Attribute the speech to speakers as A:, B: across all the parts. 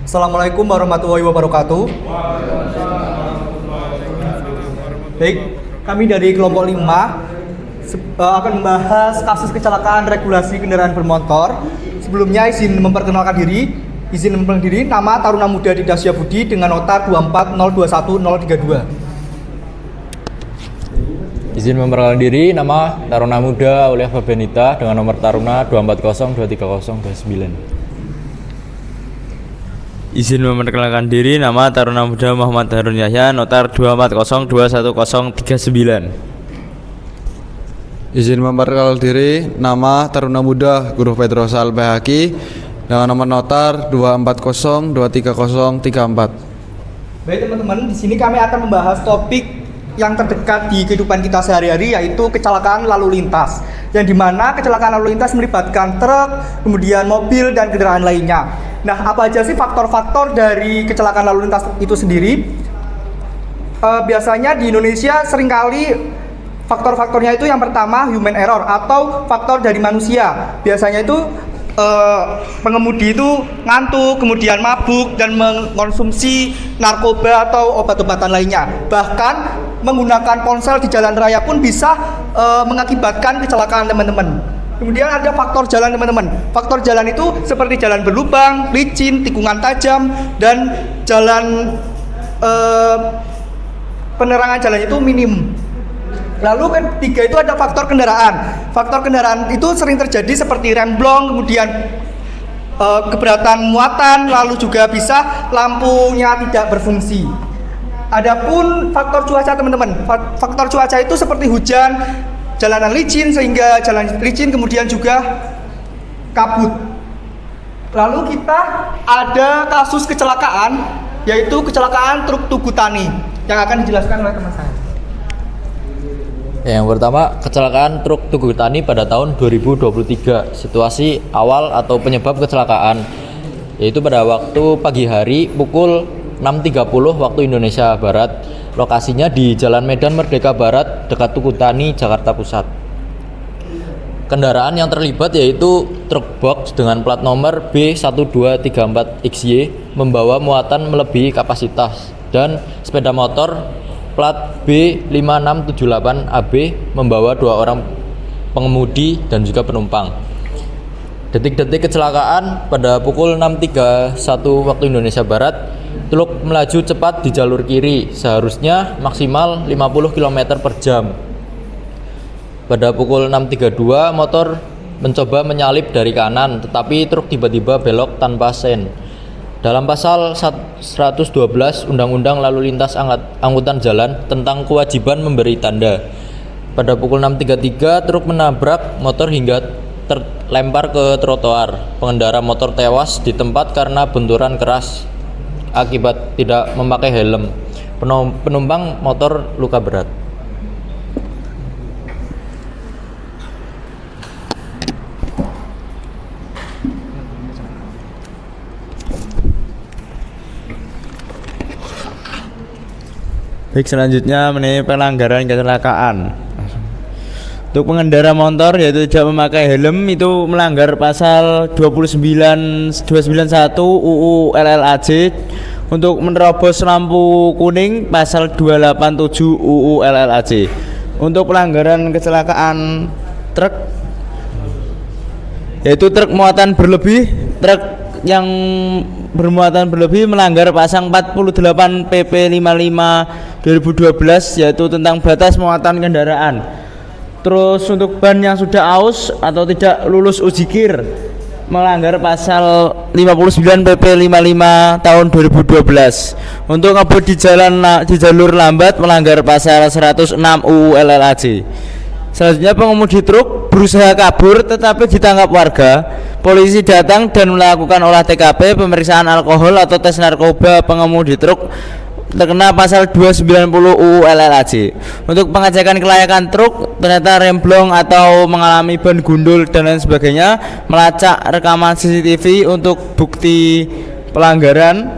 A: Assalamualaikum warahmatullahi wabarakatuh. Baik, kami dari kelompok 5 akan membahas kasus kecelakaan regulasi kendaraan bermotor. Sebelumnya izin memperkenalkan diri. Nama Taruna Muda Didasya Budi dengan nota 24021-032.
B: Izin memperkenalkan diri, nama Taruna Muda Aulia Fabianita dengan nomor taruna 2402309.
C: Izin memperkenalkan diri, nama Taruna Muda Muhammad Harun Yahya, notar 2402139.
D: Izin memperkenalkan diri, nama Taruna Muda Guru Pedrosa Al-Bahaki dengan nomor notar 2402304.
A: Baik teman-teman, di sini kami akan membahas topik yang terdekat di kehidupan kita sehari-hari, yaitu kecelakaan lalu lintas. Yang dimana kecelakaan lalu lintas melibatkan truk, kemudian mobil dan kendaraan lainnya. Nah, apa aja sih faktor-faktor dari kecelakaan lalu lintas itu sendiri? Biasanya di Indonesia seringkali faktor-faktornya itu yang pertama human error atau faktor dari manusia. Biasanya itu pengemudi itu ngantuk, kemudian mabuk dan mengkonsumsi narkoba atau obat-obatan lainnya. Bahkan menggunakan ponsel di jalan raya pun bisa mengakibatkan kecelakaan teman-teman. Kemudian ada faktor jalan teman-teman. Faktor jalan itu seperti jalan berlubang, licin, tikungan tajam, dan jalan penerangan jalan itu minim. Lalu ketiga itu ada faktor kendaraan. Faktor kendaraan itu sering terjadi seperti remblong, kemudian keberatan muatan, lalu juga bisa lampunya tidak berfungsi. Adapun faktor cuaca teman-teman. Faktor cuaca itu seperti hujan, jalanan licin sehingga jalan licin, kemudian juga kabut. Lalu kita ada kasus kecelakaan, yaitu kecelakaan truk Tugu Tani yang akan dijelaskan oleh teman saya.
B: Yang pertama, kecelakaan truk Tugu Tani pada tahun 2023. Situasi awal atau penyebab kecelakaan yaitu pada waktu pagi hari pukul 6.30 waktu Indonesia Barat. Lokasinya di Jalan Medan Merdeka Barat dekat Tugu Tani, Jakarta Pusat. Kendaraan yang terlibat yaitu truk box dengan plat nomor B1234XY membawa muatan melebihi kapasitas, dan sepeda motor plat B5678AB membawa 2 orang pengemudi dan juga penumpang. Detik-detik kecelakaan pada pukul 6.31 waktu Indonesia Barat, truk melaju cepat di jalur kiri, seharusnya maksimal 50 km per jam. Pada pukul 6.32, motor mencoba menyalip dari kanan, tetapi truk tiba-tiba belok tanpa sen. Dalam pasal 112 Undang-Undang Lalu Lintas Angkutan Jalan tentang kewajiban memberi tanda, pada pukul 6.33 truk menabrak motor hingga terlempar ke trotoar. Pengendara motor tewas di tempat karena benturan keras akibat tidak memakai helm. Penumpang motor luka berat.
C: Baik, selanjutnya mengenai pelanggaran kecelakaan. Untuk pengendara motor yaitu tidak memakai helm itu melanggar pasal 291 UU LLAJ. Untuk menerobos lampu kuning pasal 287 UU LLAJ. Untuk pelanggaran kecelakaan truk yaitu truk muatan berlebih, truk yang bermuatan berlebih melanggar pasal 48 PP 55 2012 yaitu tentang batas muatan kendaraan. Terus untuk ban yang sudah aus atau tidak lulus uji kir melanggar pasal 59 PP 55 tahun 2012. Untuk ngebut di jalur lambat melanggar pasal 106 UU LLAJ. Selanjutnya pengemudi truk berusaha kabur tetapi ditangkap warga. Polisi datang dan melakukan olah TKP, pemeriksaan alkohol atau tes narkoba. Pengemudi truk terkena pasal 290 UU LLAJ. Untuk pengecekan kelayakan truk, ternyata remblong atau mengalami ban gundul dan lain sebagainya. Melacak rekaman CCTV untuk bukti pelanggaran.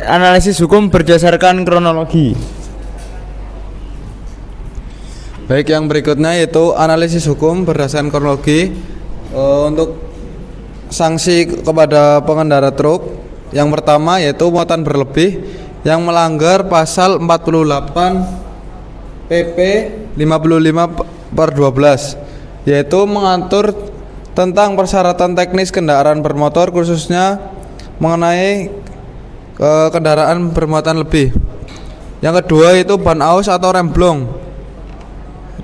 C: Analisis hukum berdasarkan kronologi.
D: Baik, yang berikutnya yaitu analisis hukum berdasarkan kronologi. Untuk sanksi kepada pengendara truk. Yang pertama yaitu muatan berlebih yang melanggar pasal 48 PP 55/12, yaitu mengatur tentang persyaratan teknis kendaraan bermotor khususnya mengenai kendaraan bermuatan lebih. Yang kedua itu ban aus atau remblong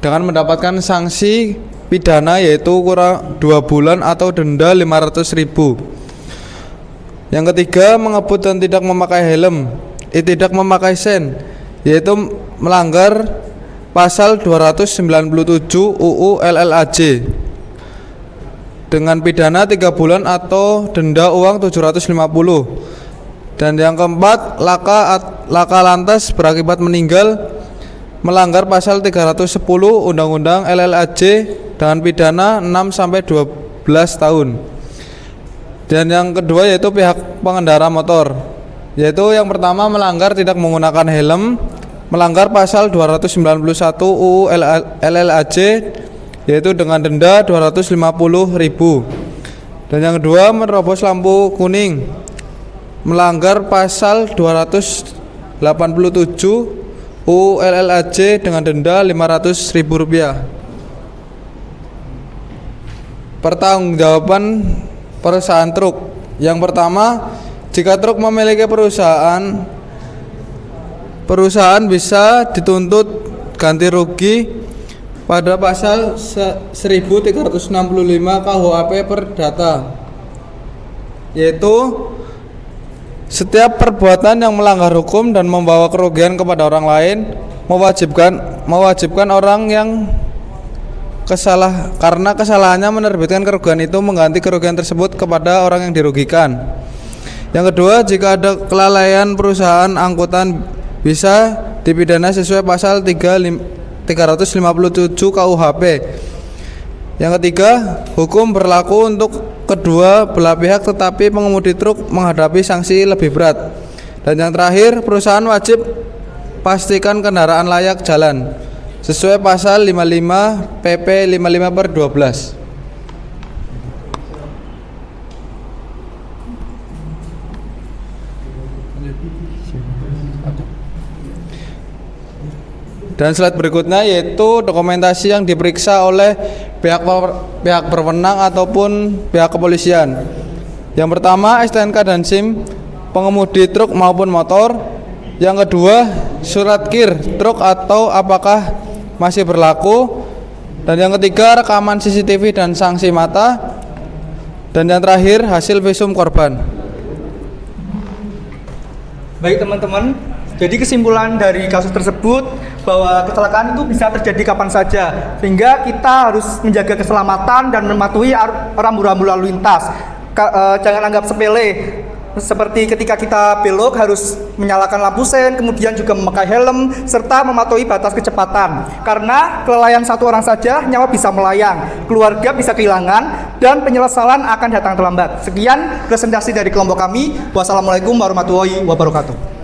D: dengan mendapatkan sanksi pidana yaitu kurang 2 bulan atau denda 500.000. Yang ketiga mengebut dan tidak memakai helm, tidak memakai sen, yaitu melanggar pasal 297 UU LLAJ dengan pidana 3 bulan atau denda uang 750. Dan yang keempat, laka lantas berakibat meninggal melanggar pasal 310 Undang-Undang LLAJ dengan pidana 6 sampai 12 tahun. Dan yang kedua yaitu pihak pengendara motor, yaitu yang pertama melanggar tidak menggunakan helm, melanggar pasal 291 UU LLAJ yaitu dengan denda 250.000. Dan yang kedua menerobos lampu kuning, melanggar pasal 287 UU LLAJ dengan denda Rp500.000. Pertanggungjawaban perusahaan truk. Yang pertama, jika truk memiliki perusahaan bisa dituntut ganti rugi pada pasal 1365 KUHP Perdata, yaitu setiap perbuatan yang melanggar hukum dan membawa kerugian kepada orang lain mewajibkan orang yang karena kesalahannya menerbitkan kerugian itu mengganti kerugian tersebut kepada orang yang dirugikan. Yang kedua, jika ada kelalaian perusahaan angkutan bisa dipidana sesuai pasal 357 KUHP. Yang ketiga, hukum berlaku untuk kedua belah pihak tetapi pengemudi truk menghadapi sanksi lebih berat. Dan yang terakhir, perusahaan wajib pastikan kendaraan layak jalan sesuai pasal 55 PP 55/12. Dan slide berikutnya yaitu dokumentasi yang diperiksa oleh pihak berwenang ataupun pihak kepolisian. Yang pertama, STNK dan SIM pengemudi truk maupun motor. Yang kedua, surat KIR truk atau apakah masih berlaku. Dan yang ketiga, rekaman CCTV dan sanksi mata. Dan yang terakhir, hasil visum korban.
A: Baik teman-teman, jadi kesimpulan dari kasus tersebut bahwa kecelakaan itu bisa terjadi kapan saja, sehingga kita harus menjaga keselamatan dan mematuhi rambu-rambu lalu lintas. Jangan anggap sepele, seperti ketika kita belok harus menyalakan lampu sen, kemudian juga memakai helm serta mematuhi batas kecepatan. Karena kelalaian satu orang saja nyawa bisa melayang, keluarga bisa kehilangan, dan penyesalan akan datang terlambat. Sekian presentasi dari kelompok kami. Wassalamualaikum warahmatullahi wabarakatuh.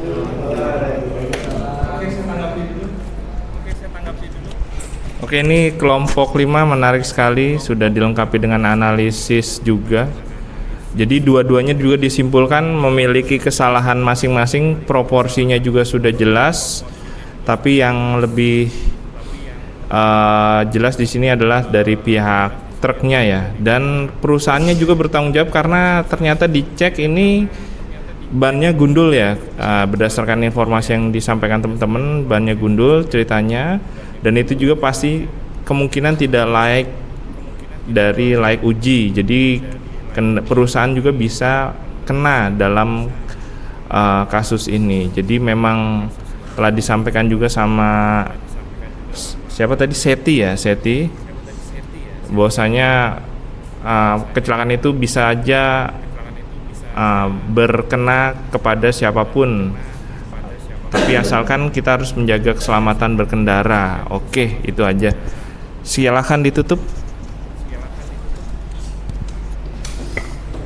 E: Oke, ini kelompok 5 menarik sekali, sudah dilengkapi dengan analisis juga. Jadi dua-duanya juga disimpulkan memiliki kesalahan masing-masing, proporsinya juga sudah jelas. Tapi yang lebih jelas di sini adalah dari pihak truknya ya, dan perusahaannya juga bertanggung jawab karena ternyata dicek ini bannya gundul ya. Berdasarkan informasi yang disampaikan teman-teman, bannya gundul ceritanya. Dan itu juga pasti kemungkinan tidak layak uji. Jadi perusahaan juga bisa kena dalam kasus ini. Jadi memang telah disampaikan juga sama siapa tadi, Seti, bahwasanya kecelakaan itu bisa aja berkena kepada siapapun. Tapi asalkan kita harus menjaga keselamatan berkendara. Oke, itu aja. Silakan ditutup.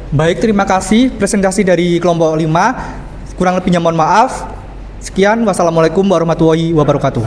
A: Baik, terima kasih presentasi dari kelompok 5. Kurang lebihnya mohon maaf. Sekian, wassalamualaikum warahmatullahi wabarakatuh.